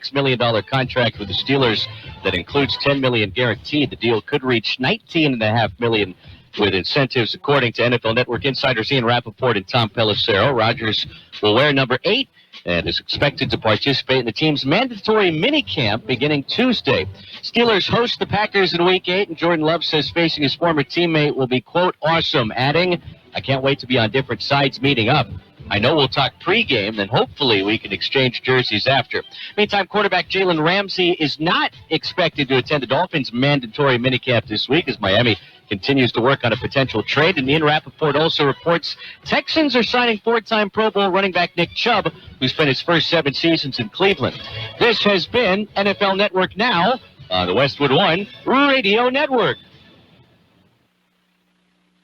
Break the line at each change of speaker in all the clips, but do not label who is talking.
$6 million contract with the Steelers that includes $10 million guaranteed. The deal could reach $19.5 million with incentives, according to NFL Network insiders Ian Rappaport and Tom Pelissero. Rodgers will wear number 8 and is expected to participate in the team's mandatory minicamp beginning Tuesday. Steelers host the Packers in Week 8, and Jordan Love says facing his former teammate will be, quote, awesome, adding, I can't wait to be on different sides meeting up. I know we'll talk pregame, then hopefully we can exchange jerseys after. Meantime, quarterback Jalen Ramsey is not expected to attend the Dolphins' mandatory minicamp this week as Miami continues to work on a potential trade. And Ian Rappaport also reports Texans are signing 4-time Pro Bowl running back Nick Chubb, who spent his first 7 seasons in Cleveland. This has been NFL Network Now on the Westwood One Radio Network.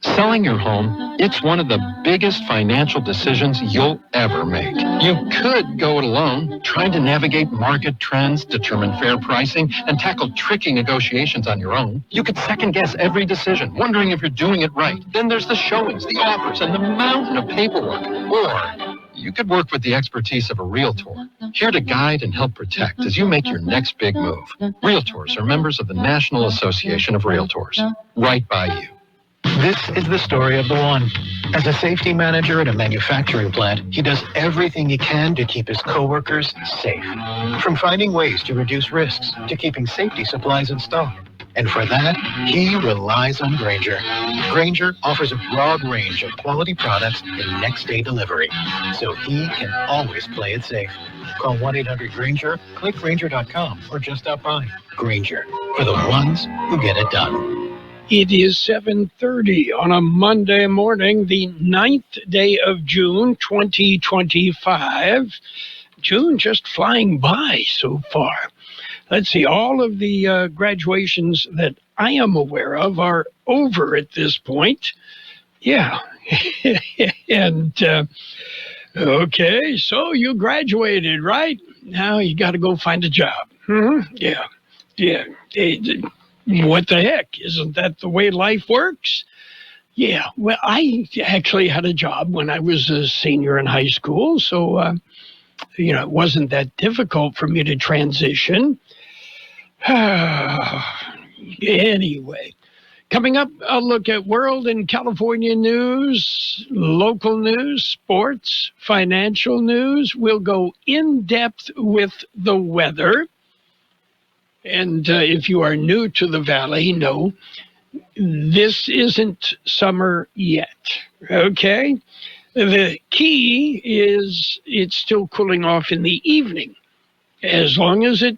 Selling your home, it's one of the biggest financial decisions you'll ever make. You could go it alone, trying to navigate market trends, determine fair pricing, and tackle tricky negotiations on your own. You could second-guess every decision, wondering if you're doing it right. Then there's the showings, the offers, and the mountain of paperwork. Or you could work with the expertise of a realtor, here to guide and help protect as you make your next big move. Realtors are members of the National Association of Realtors. Right by you.
This is the story of the one. As a safety manager at a manufacturing plant, he does everything he can to keep his coworkers safe. From finding ways to reduce risks to keeping safety supplies in stock. And for that, he relies on Grainger. Grainger offers a broad range of quality products in next-day delivery, so he can always play it safe. Call 1-800-GRAINGER, click Grainger.com, or just stop by. Grainger, for the ones who get it done.
It is 7:30 on a Monday morning, the 9th day of June, 2025. June just flying by so far. Let's see, all of the graduations that I am aware of are over at this point. Yeah. And, okay, so you graduated, right? Now you got to go find a job. Yeah. What the heck? Isn't that the way life works? Yeah, well, I actually had a job when I was a senior in high school, so, it wasn't that difficult for me to transition. Anyway, coming up, I'll look at world and California news, local news, sports, financial news. We'll go in depth with the weather. And if you are new to the Valley, no, this isn't summer yet, okay? The key is it's still cooling off in the evening. As long as it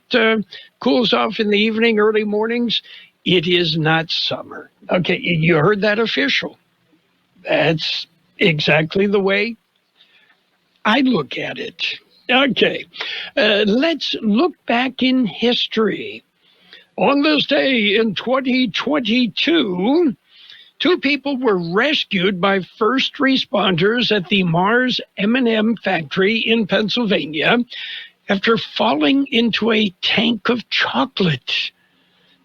cools off in the evening, early mornings, it is not summer. Okay, you heard that, official. That's exactly the way I look at it. Okay, let's look back in history. On this day in 2022, 2 people were rescued by first responders at the Mars M&M factory in Pennsylvania after falling into a tank of chocolate.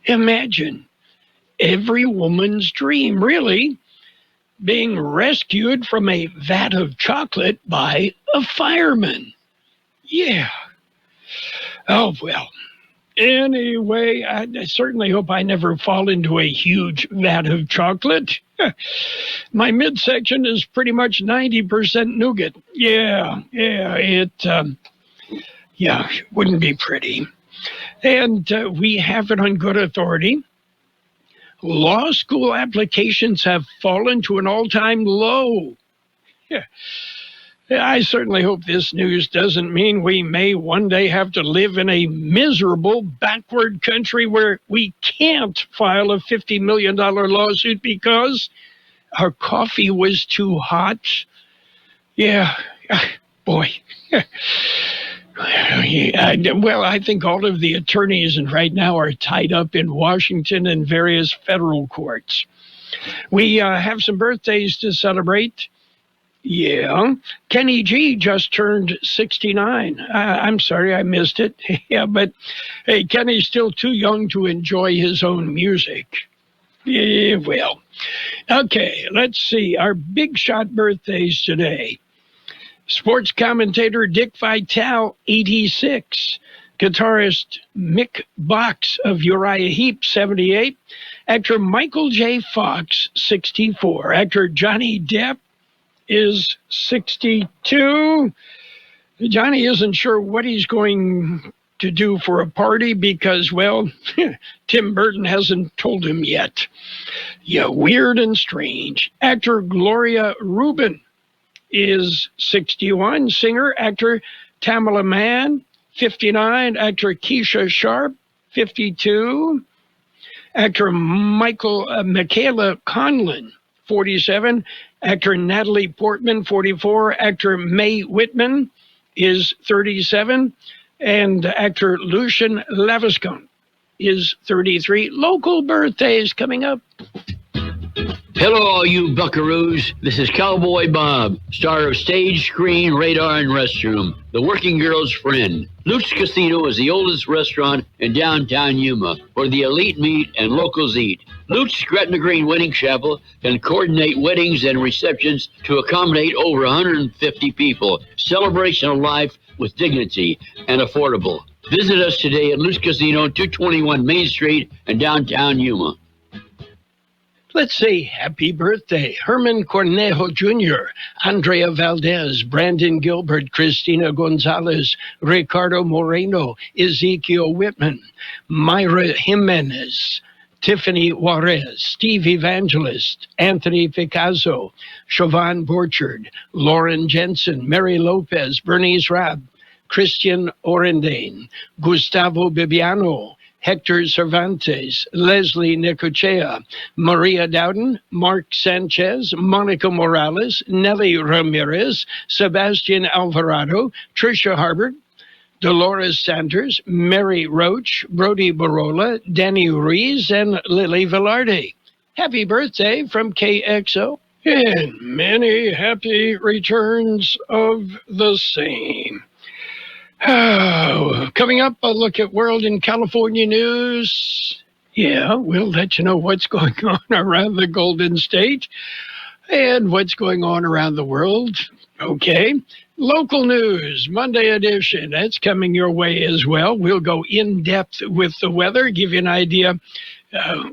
Imagine, every woman's dream, really, being rescued from a vat of chocolate by a fireman. Yeah. Oh, well. Anyway, I certainly hope I never fall into a huge vat of chocolate. My midsection is pretty much 90% nougat. Yeah, it wouldn't be pretty. And we have it on good authority. Law school applications have fallen to an all-time low. Yeah. I certainly hope this news doesn't mean we may one day have to live in a miserable, backward country where we can't file a $50 million lawsuit because our coffee was too hot. Yeah, boy. Well, I think all of the attorneys right now are tied up in Washington and various federal courts. We have some birthdays to celebrate. Yeah, Kenny G just turned 69. I'm sorry I missed it. Yeah, but hey, Kenny's still too young to enjoy his own music. Yeah, well. Okay, let's see. Our big shot birthdays today. Sports commentator Dick Vitale, 86. Guitarist Mick Box of Uriah Heep, 78. Actor Michael J. Fox, 64. Actor Johnny Depp is 62. Johnny isn't sure what he's going to do for a party because, well, Tim Burton hasn't told him yet. Yeah, weird and strange. Actor Gloria Rubin is 61. Singer, actor Tamala Mann, 59. Actor Keisha Sharp, 52. Actor Michaela Conlon, 47. Actor Natalie Portman, 44. Actor Mae Whitman is 37. And actor Lucien Laviscon is 33. Local birthdays coming up.
Hello, all you buckaroos. This is Cowboy Bob, star of Stage, Screen, Radar, and Restroom, the working girl's friend. Luke's Casino is the oldest restaurant in downtown Yuma, where the elite meet and locals eat. Luke's Gretna Green Wedding Chapel can coordinate weddings and receptions to accommodate over 150 people. Celebration of life with dignity and affordable. Visit us today at Luke's Casino, 221 Main Street in downtown Yuma.
Let's say happy birthday. Herman Cornejo Jr., Andrea Valdez, Brandon Gilbert, Christina Gonzalez, Ricardo Moreno, Ezekiel Whitman, Myra Jimenez, Tiffany Juarez, Steve Evangelist, Anthony Picasso, Siobhan Borchard, Lauren Jensen, Mary Lopez, Bernice Rabb, Christian Orendane, Gustavo Bibiano, Hector Cervantes, Leslie Necochea, Maria Dowden, Mark Sanchez, Monica Morales, Nelly Ramirez, Sebastian Alvarado, Tricia Harbert, Dolores Sanders, Mary Roach, Brody Barola, Danny Ruiz, and Lily Velarde. Happy birthday from KXO, and many happy returns of the same. Coming up, a look at World and California news. Yeah, we'll let you know what's going on around the Golden State and what's going on around the world. Okay. Local news, Monday edition. That's coming your way as well. We'll go in depth with the weather, give you an idea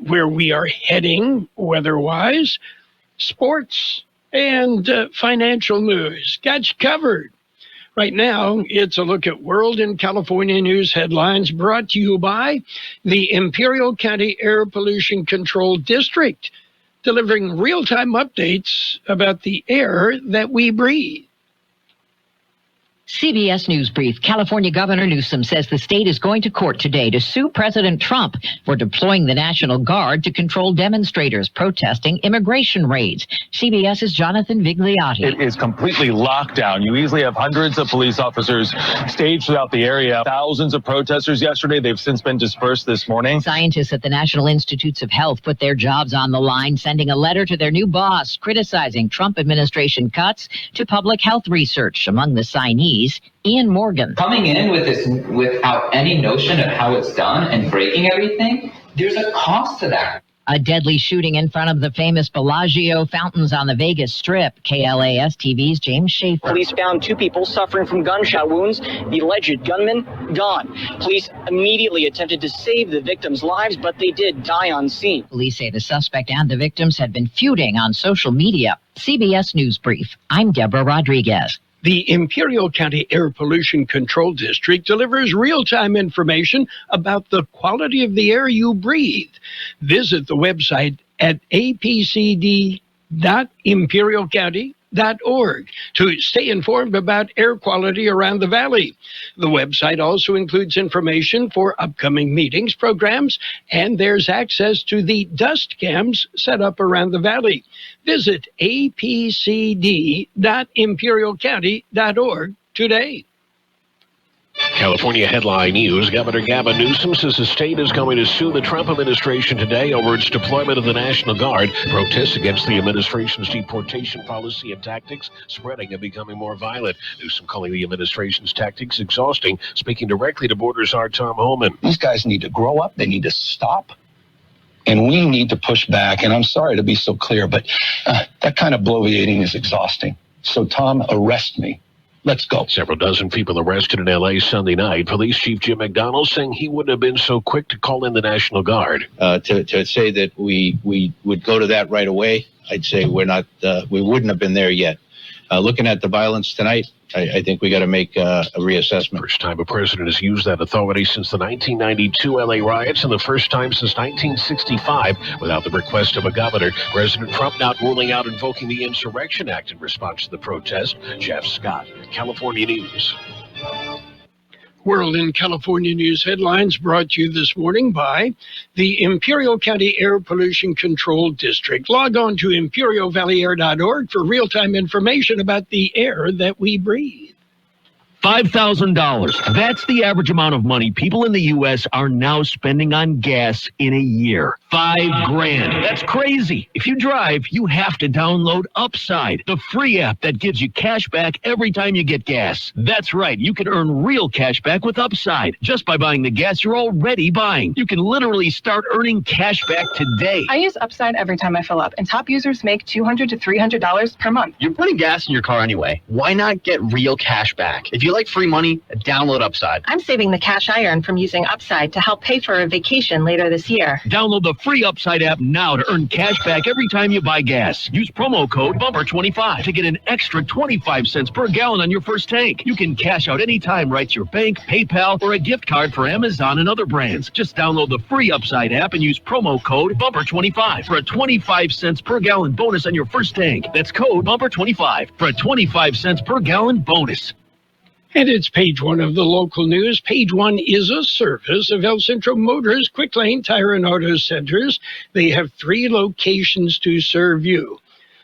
where we are heading weather-wise. Sports and financial news. Got you covered. Right now, it's a look at World and California news headlines brought to you by the Imperial County Air Pollution Control District, delivering real-time updates about the air that we breathe.
CBS News Brief. California Governor Newsom says the state is going to court today to sue President Trump for deploying the National Guard to control demonstrators protesting immigration raids. CBS's Jonathan Vigliotti.
It is completely locked down. You easily have hundreds of police officers staged throughout the area. Thousands of protesters yesterday. They've since been dispersed this morning.
Scientists at the National Institutes of Health put their jobs on the line, sending a letter to their new boss criticizing Trump administration cuts to public health research. Among the signees, Ian Morgan.
Coming in with this without any notion of how it's done and breaking everything, there's a cost to that.
A deadly shooting in front of the famous Bellagio fountains on the Vegas Strip. KLAS TV's James Schaefer.
Police found 2 people suffering from gunshot wounds. The alleged gunman gone. Police immediately attempted to save the victims' lives, but they did die on scene.
Police say the suspect and the victims had been feuding on social media. CBS News Brief. I'm Deborah Rodriguez.
The Imperial County Air Pollution Control District delivers real-time information about the quality of the air you breathe. Visit the website at apcd.imperialcounty.org to stay informed about air quality around the valley. The website also includes information for upcoming meetings, programs, and there's access to the dust cams set up around the valley. Visit apcd.imperialcounty.org today.
California headline news. Governor Gavin Newsom says the state is going to sue the Trump administration today over its deployment of the National Guard. Protests against the administration's deportation policy and tactics spreading and becoming more violent. Newsom calling the administration's tactics exhausting, speaking directly to Border Czar Tom Homan.
These guys need to grow up. They need to stop. And we need to push back. And I'm sorry to be so clear, but that kind of bloviating is exhausting. So, Tom, arrest me. Let's go.
Several dozen people arrested in L.A. Sunday night. Police Chief Jim McDonald saying he wouldn't have been so quick to call in the National Guard.
To say that we would go to that right away, I'd say we wouldn't have been there yet. Looking at the violence tonight, I think we got to make a reassessment.
First time a president has used that authority since the 1992 L.A. riots, and the first time since 1965 without the request of a governor. President Trump not ruling out invoking the Insurrection Act in response to the protest. Jeff Scott, California News.
World in California News headlines brought to you this morning by the Imperial County Air Pollution Control District. Log on to imperialvalleyair.org for real-time information about the air that we breathe.
$5,000. That's the average amount of money people in the U.S. are now spending on gas in a year. $5,000. That's crazy. If you drive, you have to download Upside, the free app that gives you cash back every time you get gas. That's right. You can earn real cash back with Upside just by buying the gas you're already buying. You can literally start earning cash back today.
I use Upside every time I fill up, and top users make $200 to $300 per month.
You're putting gas in your car anyway. Why not get real cash back? If you like free money, download Upside.
I'm saving the cash I earn from using Upside to help pay for a vacation later this year.
Download the free Upside app now to earn cash back every time you buy gas. Use promo code BUMPER25 to get an extra 25 cents per gallon on your first tank. You can cash out anytime right to your bank, PayPal, or a gift card for Amazon and other brands. Just download the free Upside app and use promo code BUMPER25 for a 25 cents per gallon bonus on your first tank. That's code BUMPER25 for a 25 cents per gallon bonus.
And it's page one of the local news. Page one is a service of El Centro Motors Quick Lane Tire and Auto Centers. They have 3 locations to serve you.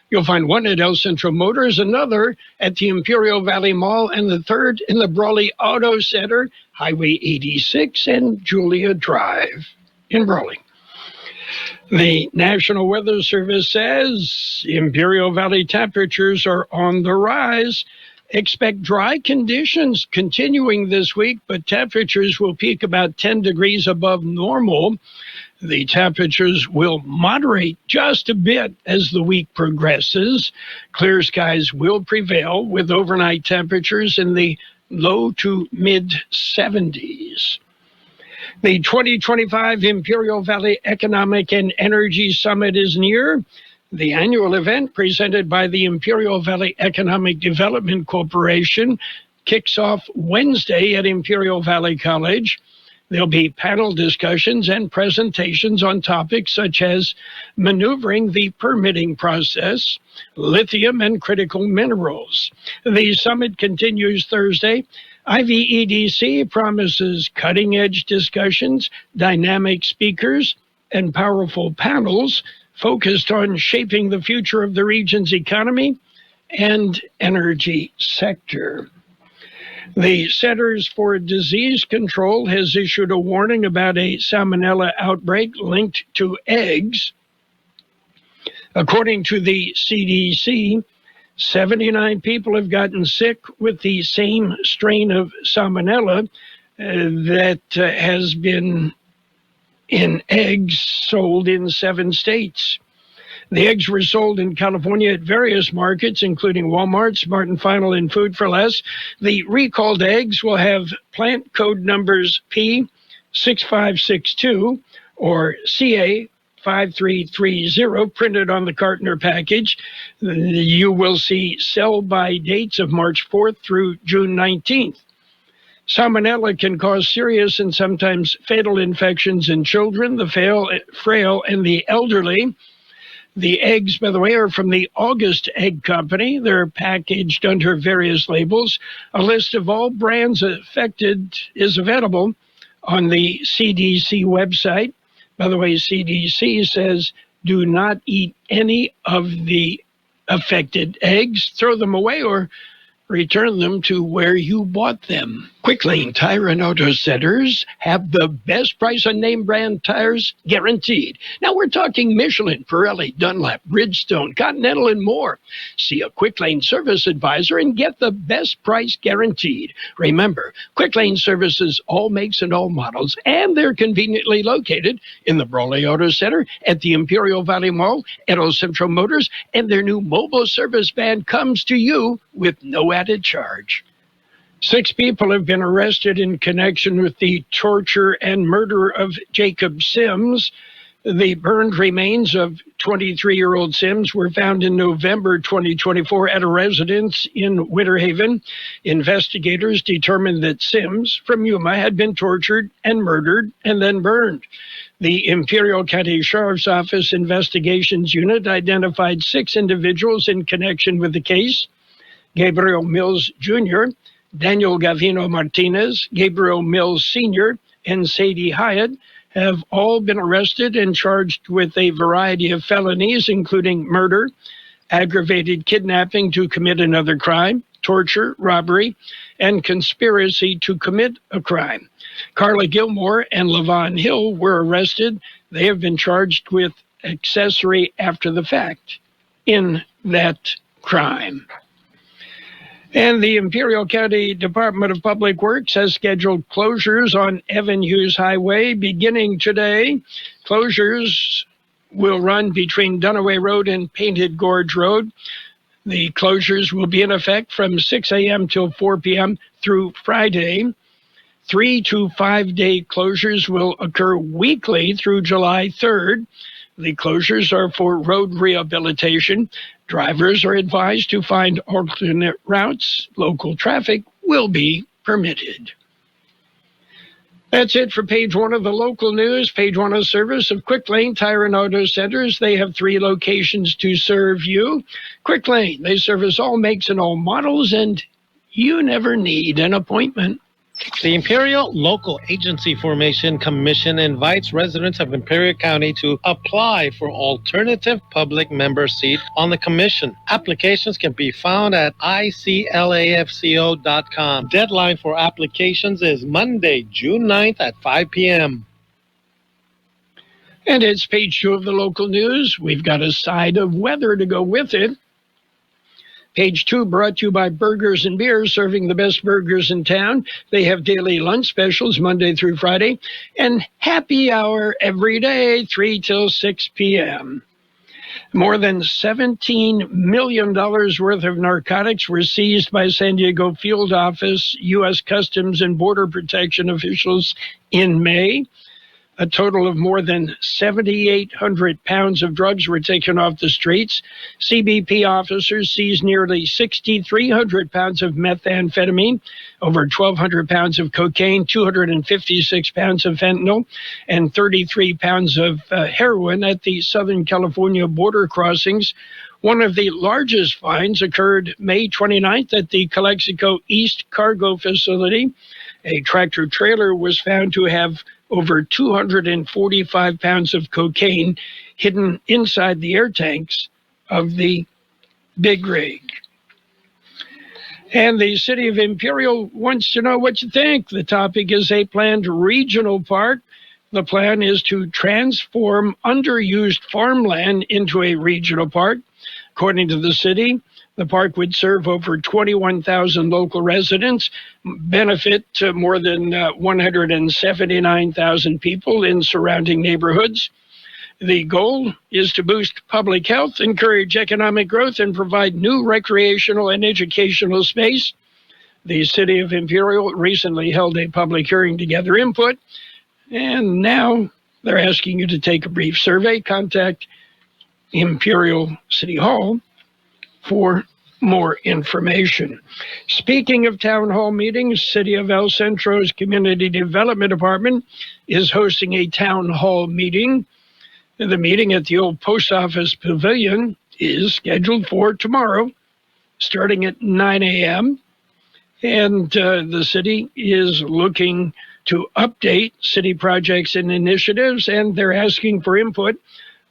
You'll find one at El Centro Motors, another at the Imperial Valley Mall, and the third in the Brawley Auto Center, Highway 86 and Julia Drive in Brawley. The National Weather Service says Imperial Valley temperatures are on the rise. Expect dry conditions continuing this week, but temperatures will peak about 10 degrees above normal. The temperatures will moderate just a bit as the week progresses. Clear skies will prevail with overnight temperatures in the low to mid-70s. The 2025 Imperial Valley Economic and Energy Summit is near. The annual event presented by the Imperial Valley Economic Development Corporation kicks off Wednesday at Imperial Valley College. There'll be panel discussions and presentations on topics such as maneuvering the permitting process, lithium and critical minerals. The summit continues Thursday. IVEDC promises cutting-edge discussions, dynamic speakers, and powerful panels focused on shaping the future of the region's economy and energy sector. The Centers for Disease Control has issued a warning about a salmonella outbreak linked to eggs. According to the CDC, 79 people have gotten sick with the same strain of salmonella that has been in eggs sold in 7 states. The eggs were sold in California at various markets, including Walmart, Smart & Final, and Food for Less. The recalled eggs will have plant code numbers P6562 or CA5330 printed on the carton or package. You will see sell-by dates of March 4th through June 19th. Salmonella can cause serious and sometimes fatal infections in children, the frail, and the elderly. The eggs, by the way, are from the August Egg Company. They're packaged under various labels. A list of all brands affected is available on the CDC website. By the way, CDC says do not eat any of the affected eggs. Throw them away or return them to where you bought them. Quick Lane Tire and Auto Centers have the best price on name brand tires guaranteed. Now we're talking Michelin, Pirelli, Dunlop, Bridgestone, Continental, and more. See a Quick Lane service advisor and get the best price guaranteed. Remember, Quick Lane services all makes and all models, and they're conveniently located in the Brawley Auto Center, at the Imperial Valley Mall, at El Centro Motors, and their new mobile service van comes to you with no added charge. 6 people have been arrested in connection with the torture and murder of Jacob Sims. The burned remains of 23-year-old Sims were found in November 2024 at a residence in Winter Haven. Investigators determined that Sims from Yuma had been tortured and murdered and then burned. The Imperial County Sheriff's Office Investigations Unit identified 6 individuals in connection with the case: Gabriel Mills Jr., Daniel Gavino Martinez, Gabriel Mills Sr., and Sadie Hyatt have all been arrested and charged with a variety of felonies, including murder, aggravated kidnapping to commit another crime, torture, robbery, and conspiracy to commit a crime. Carla Gilmore and Levon Hill were arrested. They have been charged with accessory after the fact in that crime. And the Imperial County Department of Public Works has scheduled closures on Evan Hughes Highway beginning today. Closures will run between Dunaway Road and Painted Gorge Road. The closures will be in effect from 6 a.m. till 4 p.m. through Friday. 3 to 5 day closures will occur weekly through July 3rd. The closures are for road rehabilitation. Drivers are advised to find alternate routes. Local traffic will be permitted. That's it for page 1 of the local news. Page 1 of service of Quick Lane Tire and Auto Centers. They have 3 locations to serve you. Quick Lane, they service all makes and all models, and you never need an appointment.
The Imperial Local Agency Formation Commission invites residents of Imperial County to apply for alternative public member seat on the commission. Applications can be found at iclafco.com. Deadline for applications is Monday, June 9th at 5 p.m.
And it's page 2 of the local news. We've got a side of weather to go with it. Page 2 brought to you by Burgers and Beer, serving the best burgers in town. They have daily lunch specials Monday through Friday and happy hour every day, 3 till 6 p.m. More than $17 million worth of narcotics were seized by San Diego Field Office U.S. Customs and Border Protection officials in May. A total of more than 7,800 pounds of drugs were taken off the streets. CBP officers seized nearly 6,300 pounds of methamphetamine, over 1,200 pounds of cocaine, 256 pounds of fentanyl, and 33 pounds of heroin at the Southern California border crossings. One of the largest finds occurred May 29th at the Calexico East Cargo Facility. A tractor trailer was found to have over 245 pounds of cocaine hidden inside the air tanks of the big rig. And the city of Imperial wants to know what you think. The topic is a planned regional park. The plan is to transform underused farmland into a regional park. According to the city, the park would serve over 21,000 local residents, benefit to more than 179,000 people in surrounding neighborhoods. The goal is to boost public health, encourage economic growth, and provide new recreational and educational space. The city of Imperial recently held a public hearing to gather input, and now they're asking you to take a brief survey. Contact Imperial City Hall for more information. Speaking of town hall meetings, City of El Centro's Community Development Department is hosting a town hall meeting. The meeting at the old post office pavilion is scheduled for tomorrow, starting at 9 a.m. And the city is looking to update city projects and initiatives, and they're asking for input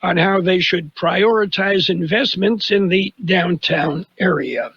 on how they should prioritize investments in the downtown area.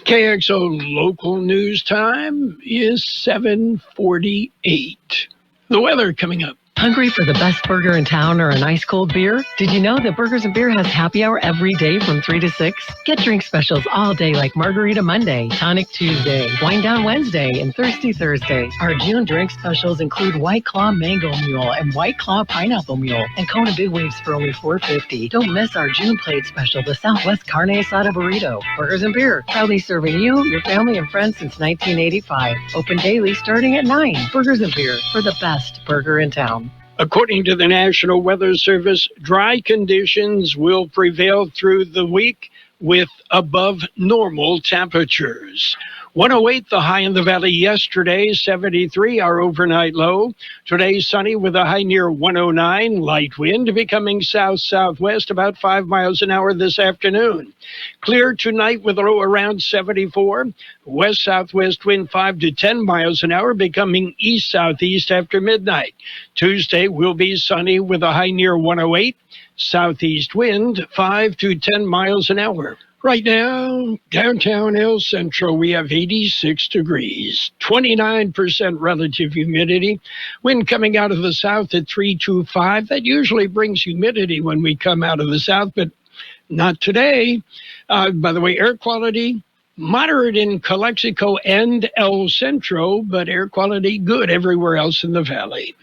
KXO local news time is 7:48. The weather coming up.
Hungry for the best burger in town or an ice cold beer? Did you know that Burgers and Beer has happy hour every day from 3 to 6? Get drink specials all day like Margarita Monday, Tonic Tuesday, Wine Down Wednesday, and Thirsty Thursday. Our June drink specials include White Claw Mango Mule and White Claw Pineapple Mule and Kona Big Waves for only $4.50. Don't miss our June plate special, the Southwest Carne Asada Burrito. Burgers and Beer, proudly serving you, your family, and friends since 1985. Open daily starting at 9. Burgers and Beer, for the best burger in town.
According to the National Weather Service, dry conditions will prevail through the week with above normal temperatures. 108 the high in the valley yesterday, 73 our overnight low. Today sunny with a high near 109, light wind becoming south-southwest about 5 miles an hour this afternoon. Clear tonight with a low around 74. West-southwest wind 5 to 10 miles an hour becoming east-southeast after midnight. Tuesday will be sunny with a high near 108. Southeast wind 5 to 10 miles an hour. Right now, downtown El Centro, we have 86 degrees, 29% relative humidity. Wind coming out of the south at 325. That usually brings humidity when we come out of the south, but not today. By the way, air quality, moderate in Calexico and El Centro, but air quality good everywhere else in the valley.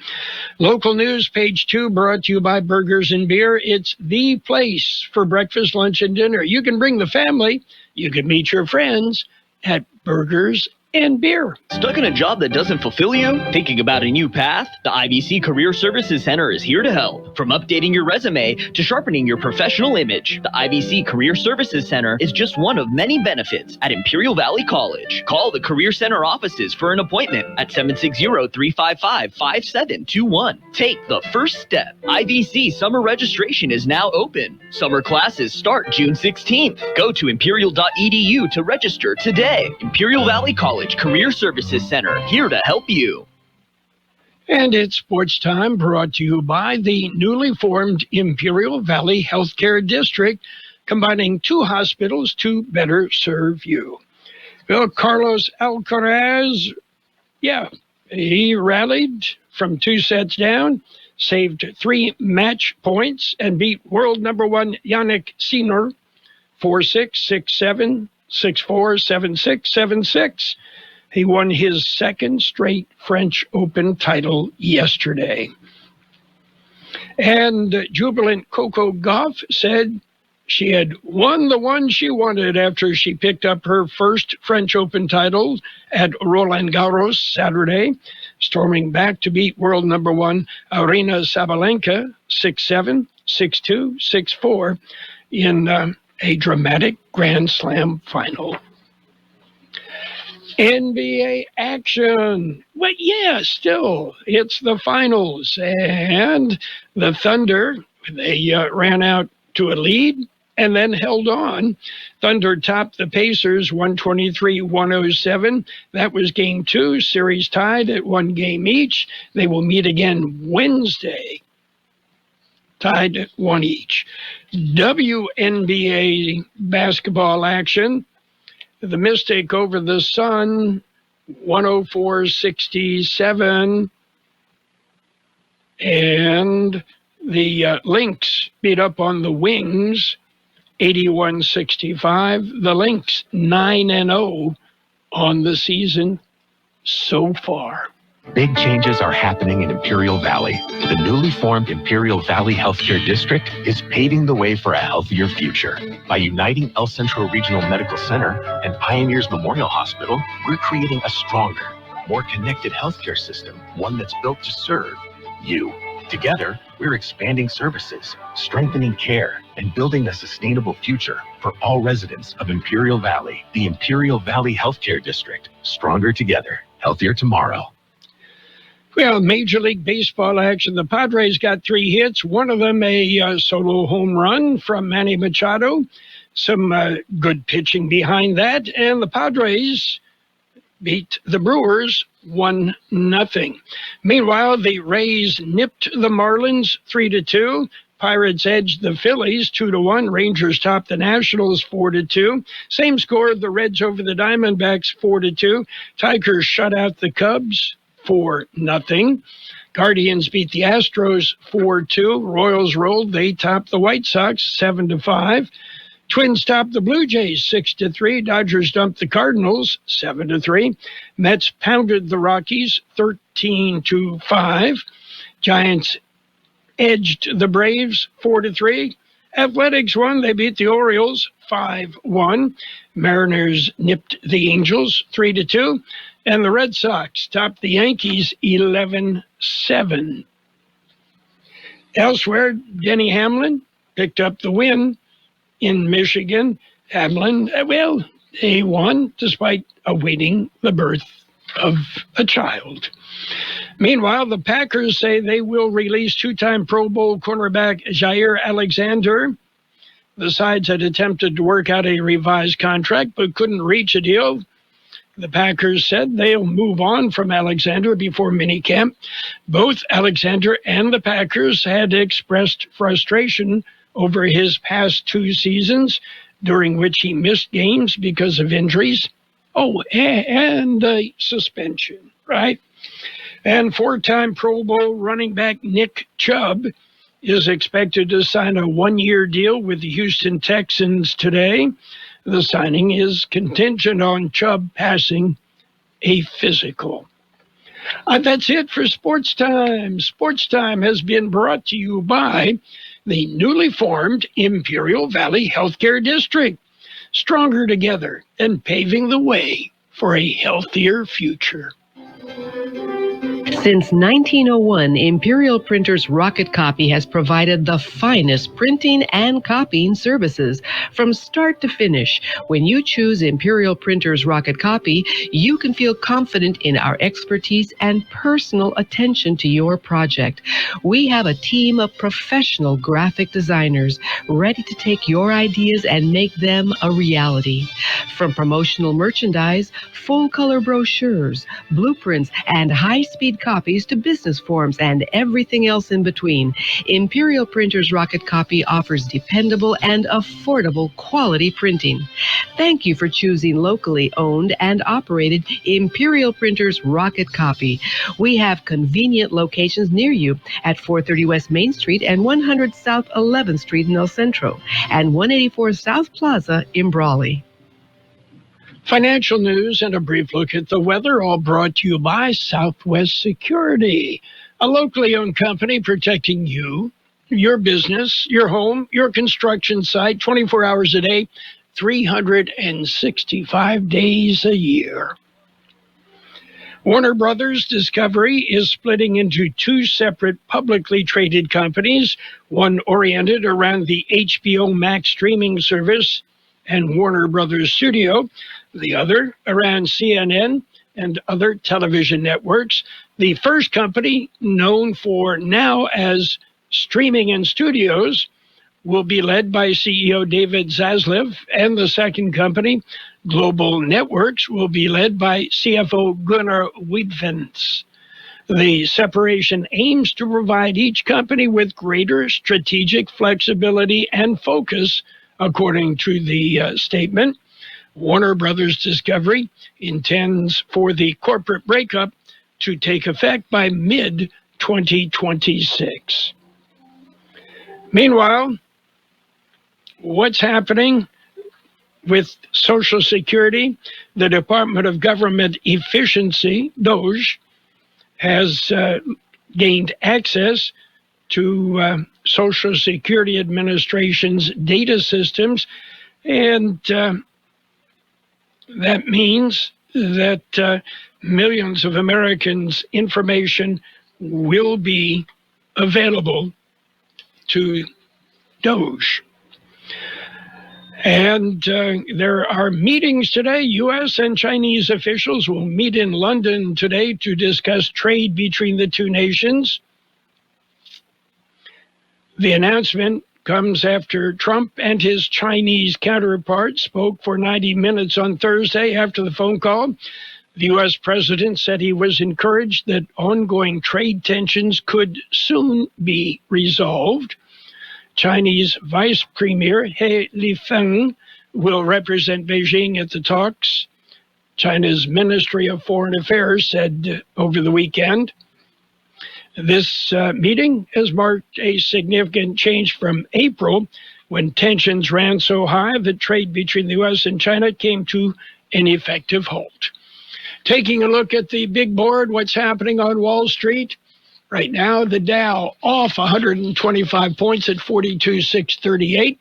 Local news, page 2, brought to you by Burgers and Beer. It's the place for breakfast, lunch, and dinner. You can bring the family. You can meet your friends at Burgers and Beer.
Stuck in a job that doesn't fulfill you? Thinking about a new path? The IBC Career Services Center is here to help. From updating your resume to sharpening your professional image, the IBC Career Services Center is just one of many benefits at Imperial Valley College. Call the Career Center offices for an appointment at 760-355-5721. Take the first step. IBC summer registration is now open. Summer classes start June 16th. Go to imperial.edu to register today. Imperial Valley College Career Services Center, here to help you.
And it's sports time, brought to you by the newly formed Imperial Valley Healthcare District, combining 2 hospitals to better serve you. Well, Carlos Alcaraz, he rallied from 2 sets down, saved 3 match points, and beat world number 1 Yannick Sinner 4-6, 6-7, 6-4, 7-6, 7-6. He won his 2nd straight French Open title yesterday. And jubilant Coco Gauff said she had won the one she wanted after she picked up her first French Open title at Roland Garros Saturday, storming back to beat world number 1 Aryna Sabalenka 6-7, 6-2, 6-4 in a dramatic Grand Slam final. NBA action. But still, it's the finals. And the Thunder, they ran out to a lead and then held on. Thunder topped the Pacers 123-107. That was game 2, series tied at 1 game each. They will meet again Wednesday, tied at 1 each. WNBA basketball action. The Mystic over the Sun, 104-67. And the Lynx beat up on the Wings, 81-65. The Lynx 9-0 on the season so far.
Big changes are happening in Imperial Valley. The newly formed Imperial Valley Healthcare District is paving the way for a healthier future. By uniting El Centro Regional Medical Center and Pioneers Memorial Hospital, we're creating a stronger, more connected healthcare system, one that's built to serve you. Together, we're expanding services, strengthening care, and building a sustainable future for all residents of Imperial Valley. The Imperial Valley Healthcare District. Stronger together, healthier tomorrow.
Well, Major League Baseball action. The Padres got 3 hits, one of them a solo home run from Manny Machado. Some good pitching behind that, and the Padres beat the Brewers 1-0. Meanwhile, the Rays nipped the Marlins 3-2. Pirates edged the Phillies 2-1. Rangers topped the Nationals 4-2. Same score, the Reds over the Diamondbacks 4-2. Tigers shut out the Cubs 4-0. Guardians beat the Astros 4-2. Royals rolled. They topped the White Sox 7-5. Twins topped the Blue Jays 6-3. Dodgers dumped the Cardinals 7-3. Mets pounded the Rockies 13-5. Giants edged the Braves 4-3. Athletics won. They beat the Orioles 5-1. Mariners nipped the Angels 3-2. And the Red Sox topped the Yankees 11-7. Elsewhere, Denny Hamlin picked up the win in Michigan. Hamlin, well, they won despite awaiting the birth of a child. Meanwhile, the Packers say they will release two-time Pro Bowl cornerback Jair Alexander. The sides had attempted to work out a revised contract but couldn't reach a deal. The Packers said they'll move on from Alexander before minicamp. Both Alexander and the Packers had expressed frustration over his past 2 seasons, during which he missed games because of injuries. Oh, and a suspension, right? And 4-time Pro Bowl running back Nick Chubb is expected to sign a 1-year deal with the Houston Texans today. The signing is contingent on Chubb passing a physical. That's it for Sports Time. Sports Time has been brought to you by the newly formed Imperial Valley Healthcare District. Stronger together and paving the way for a healthier future.
Since 1901, Imperial Printers Rocket Copy has provided the finest printing and copying services from start to finish. When you choose Imperial Printers Rocket Copy, you can feel confident in our expertise and personal attention to your project. We have a team of professional graphic designers ready to take your ideas and make them a reality. From promotional merchandise, full-color brochures, blueprints, and high-speed copies to business forms and everything else in between, Imperial Printers Rocket Copy offers dependable and affordable quality printing. Thank you for choosing locally owned and operated Imperial Printers Rocket Copy. We have convenient locations near you at 430 West Main Street and 100 South 11th Street in El Centro and 184 South Plaza in Brawley.
Financial news and a brief look at the weather, all brought to you by Southwest Security, a locally owned company protecting you, your business, your home, your construction site, 24 hours a day, 365 days a year. Warner Brothers Discovery is splitting into 2 separate publicly traded companies, one oriented around the HBO Max streaming service and Warner Brothers Studio, the other around CNN and other television networks. The first company, known for now as Streaming and Studios, will be led by CEO David Zaslav, and the second company, Global Networks, will be led by CFO Gunnar Wiedvens. The separation aims to provide each company with greater strategic flexibility and focus, according to the statement. Warner Brothers Discovery intends for the corporate breakup to take effect by mid-2026. Meanwhile, what's happening with Social Security? The Department of Government Efficiency, DOGE, has gained access to Social Security Administration's data systems, and that means that millions of Americans' information will be available to DOGE. And there are meetings today. U.S. and Chinese officials will meet in London today to discuss trade between the two nations. The announcement comes after Trump and his Chinese counterpart spoke for 90 minutes on Thursday. After the phone call, the U.S. president said he was encouraged that ongoing trade tensions could soon be resolved. Chinese Vice Premier He Lifeng will represent Beijing at the talks. China's Ministry of Foreign Affairs said over the weekend. This meeting has marked a significant change from April, when tensions ran so high that trade between the U.S. and China came to an effective halt. Taking a look at the big board, what's happening on Wall Street? Right now, the Dow off 125 points at 42,638.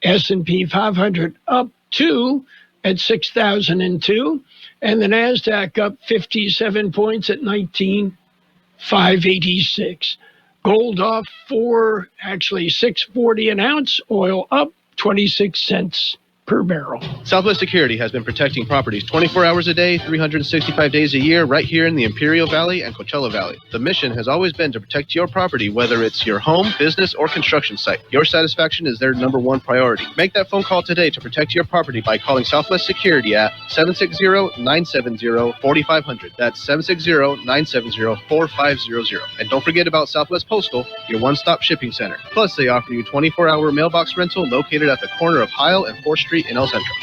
S&P 500 up 2 at 6,002. And the NASDAQ up 57 points at 19,586. Gold off $6.40 an ounce. Oil up 26 cents per barrel.
Southwest Security has been protecting properties 24 hours a day, 365 days a year, right here in the Imperial Valley and Coachella Valley. The mission has always been to protect your property, whether it's your home, business, or construction site. Your satisfaction is their #1 priority. Make that phone call today to protect your property by calling Southwest Security at 760-970-4500. That's 760-970-4500. And don't forget about Southwest Postal, your one-stop shipping center. Plus, they offer you 24-hour mailbox rental located at the corner of Heil and 4th Street in El Centro.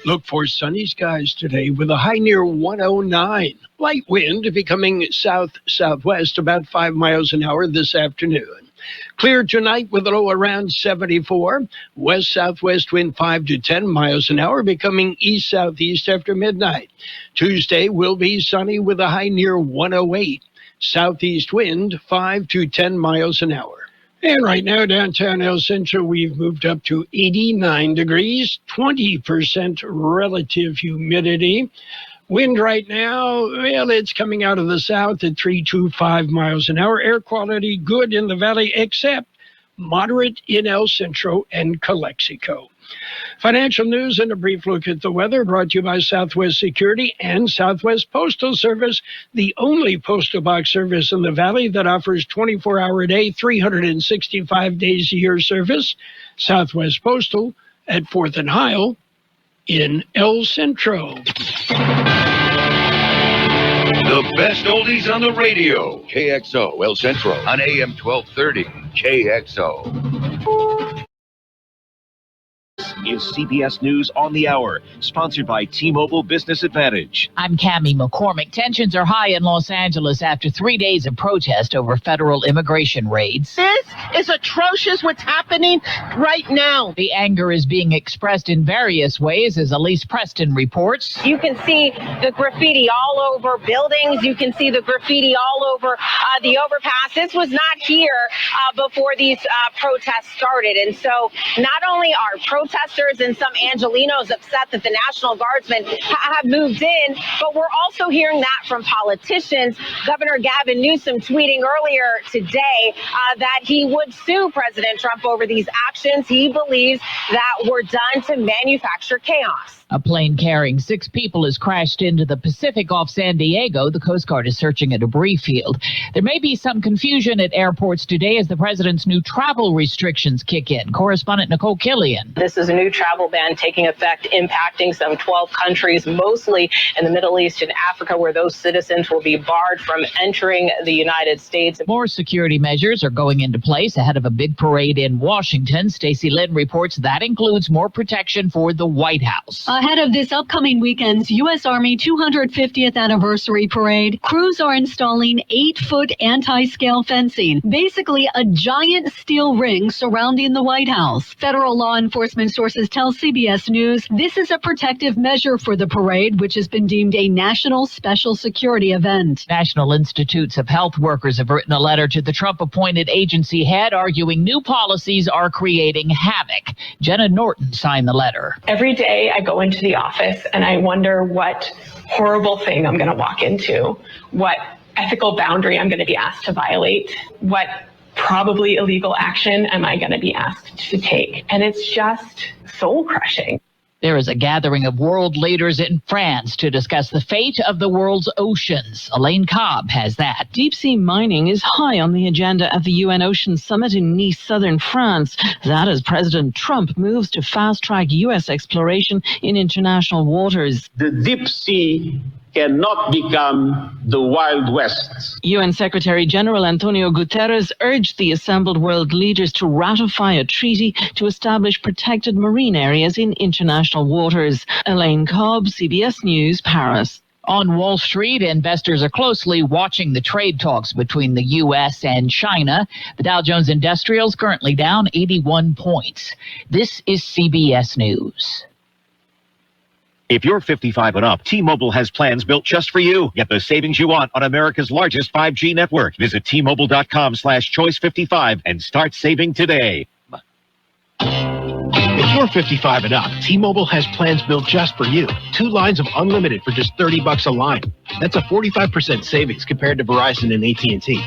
Look for sunny skies today with a high near 109. Light wind becoming south-southwest about 5 miles an hour this afternoon. Clear tonight with a low around 74. West-southwest wind 5 to 10 miles an hour becoming east-southeast after midnight. Tuesday will be sunny with a high near 108. Southeast wind 5 to 10 miles an hour. And right now, downtown El Centro, we've moved up to 89 degrees, 20% relative humidity. Wind right now, well, it's coming out of the south at 325 miles an hour. Air quality good in the valley, except moderate in El Centro and Calexico. Financial news and a brief look at the weather brought to you by Southwest Security and Southwest Postal Service, the only postal box service in the valley that offers 24-hour-a-day, 365 days a year service. Southwest Postal at 4th and Heil in El Centro.
The best oldies on the radio. KXO El Centro on AM 1230. KXO.
Is CBS News on the Hour, sponsored by T-Mobile Business Advantage.
I'm Cammie McCormick. Tensions are high in Los Angeles after 3 days of protest over federal immigration raids.
This is atrocious what's happening right now.
The anger is being expressed in various ways, as Elise Preston reports.
You can see the graffiti all over buildings. You can see the graffiti all over the overpass. This was not here before these protests started. And so not only are protesters and some Angelinos upset that the National Guardsmen have moved in, but we're also hearing that from politicians. Governor Gavin Newsom tweeting earlier today that he would sue President Trump over these actions. He believes that were done to manufacture chaos.
A plane carrying 6 people has crashed into the Pacific off San Diego. The Coast Guard is searching a debris field. There may be some confusion at airports today as the president's new travel restrictions kick in. Correspondent Nicole Killian.
This is a new travel ban taking effect, impacting some 12 countries, mostly in the Middle East and Africa, where those citizens will be barred from entering the United States.
More security measures are going into place ahead of a big parade in Washington. Stacey Lynn reports that includes more protection for the White House.
Ahead of this upcoming weekend's U.S. Army 250th anniversary parade, crews are installing 8-foot anti-scale fencing, basically a giant steel ring surrounding the White House. Federal law enforcement sources tell CBS News this is a protective measure for the parade, which has been deemed a national special security event.
National Institutes of Health workers have written a letter to the Trump-appointed agency head arguing new policies are creating havoc. Jenna Norton signed the letter.
Every day I go into the office and I wonder what horrible thing I'm going to walk into, what ethical boundary I'm going to be asked to violate, what probably illegal action am I going to be asked to take. And it's just soul crushing.
There is a gathering of world leaders in France to discuss the fate of the world's oceans. Elaine Cobb has that.
Deep-sea mining is high on the agenda at the UN Ocean Summit in Nice, southern France. That as President Trump moves to fast-track U.S. exploration in international waters.
The deep sea
cannot become the Wild West.
UN Secretary General Antonio Guterres urged the assembled world leaders to ratify a treaty to establish protected marine areas in international waters. Elaine Cobb, CBS News, Paris.
On Wall Street, investors are closely watching the trade talks between the U.S. and China. The Dow Jones Industrial is currently down 81 points. This is CBS News.
If you're 55 and up, T-Mobile has plans built just for you. Get the savings you want on America's largest 5G network. Visit T-Mobile.com/choice55 and start saving today.
If you're 55 and up, T-Mobile has plans built just for you. 2 lines of unlimited for just $30 a line. That's a 45% savings compared to Verizon and AT&T.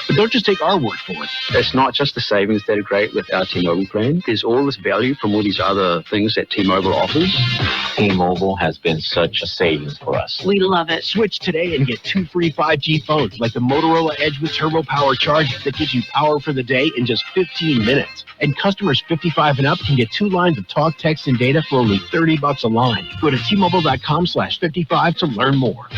But don't just take our word for it.
It's not just the savings that are great with our T-Mobile plan. There's all this value from all these other things that T-Mobile offers.
T-Mobile has been such a savings for us.
We love it.
Switch today and get 2 free 5G phones like the Motorola Edge with Turbo Power charging that gives you power for the day in just 15 minutes. And customers 55 and up can get 2 lines of talk, text, and data for only $30 a line. Go to T-Mobile.com/55 to learn more.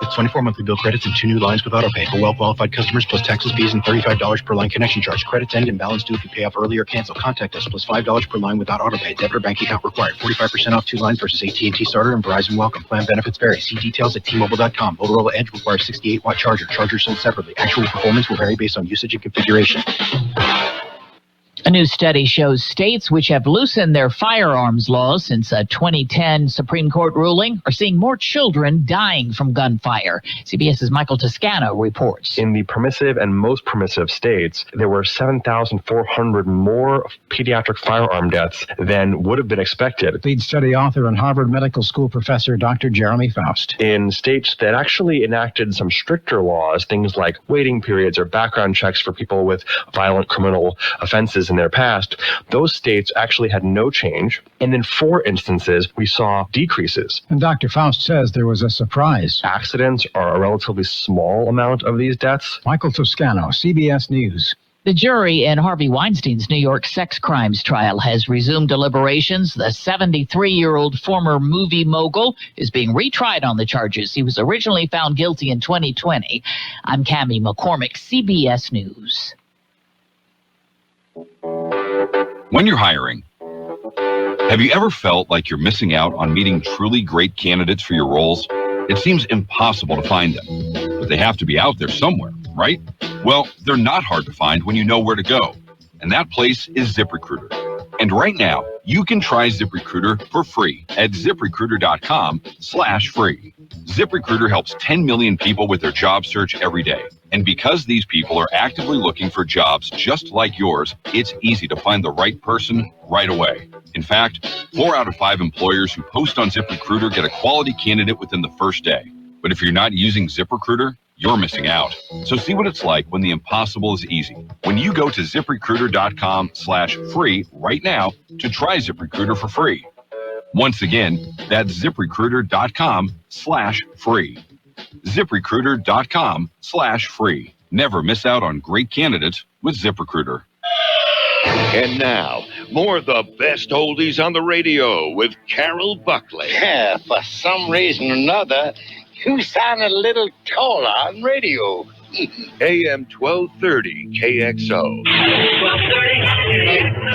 With 24 monthly bill credits and 2 new lines with autopay for well-qualified customers, plus taxes, fees, and $35 per line connection charge. Credits end and balance due if you pay off early or cancel. Contact us, plus $5 per line without autopay. Debit or bank account required. 45% off 2 lines versus AT&T Starter and Verizon Welcome. Plan benefits vary. See details at T-Mobile.com. Motorola Edge requires 68-watt charger. Chargers sold separately. Actual performance will vary based on usage and configuration.
A new study shows states which have loosened their firearms laws since a 2010 Supreme Court ruling are seeing more children dying from gunfire. CBS's Michael Toscano reports.
In the permissive and most permissive states, there were 7,400 more pediatric firearm deaths than would have been expected.
Lead study author and Harvard Medical School professor Dr. Jeremy Faust.
In states that actually enacted some stricter laws, things like waiting periods or background checks for people with violent criminal offenses in their past, those states actually had no change. And in 4 instances, we saw decreases.
And Dr. Faust says there was a surprise.
Accidents are a relatively small amount of these deaths.
Michael Toscano, CBS News.
The jury in Harvey Weinstein's New York sex crimes trial has resumed deliberations. The 73-year-old former movie mogul is being retried on the charges. He was originally found guilty in 2020. I'm Cammie McCormick, CBS News.
When you're hiring, have you ever felt like you're missing out on meeting truly great candidates for your roles? It seems impossible to find them, but they have to be out there somewhere, right? Well, they're not hard to find when you know where to go, and that place is ZipRecruiter. And right now, you can try ZipRecruiter for free at ZipRecruiter.com/free. ZipRecruiter helps 10 million people with their job search every day. And because these people are actively looking for jobs just like yours, it's easy to find the right person right away. In fact, 4 out of 5 employers who post on ZipRecruiter get a quality candidate within the first day. But if you're not using ZipRecruiter, you're missing out. So see what it's like when the impossible is easy. When you go to ZipRecruiter.com/free right now to try ZipRecruiter for free. Once again, that's ZipRecruiter.com/free. ZipRecruiter.com/free. Never miss out on great candidates with ZipRecruiter.
And now, more of the best oldies on the radio with Carroll Buckley.
Yeah, for some reason or another, you sound a little taller on radio.
AM 1230 KXO. 1230.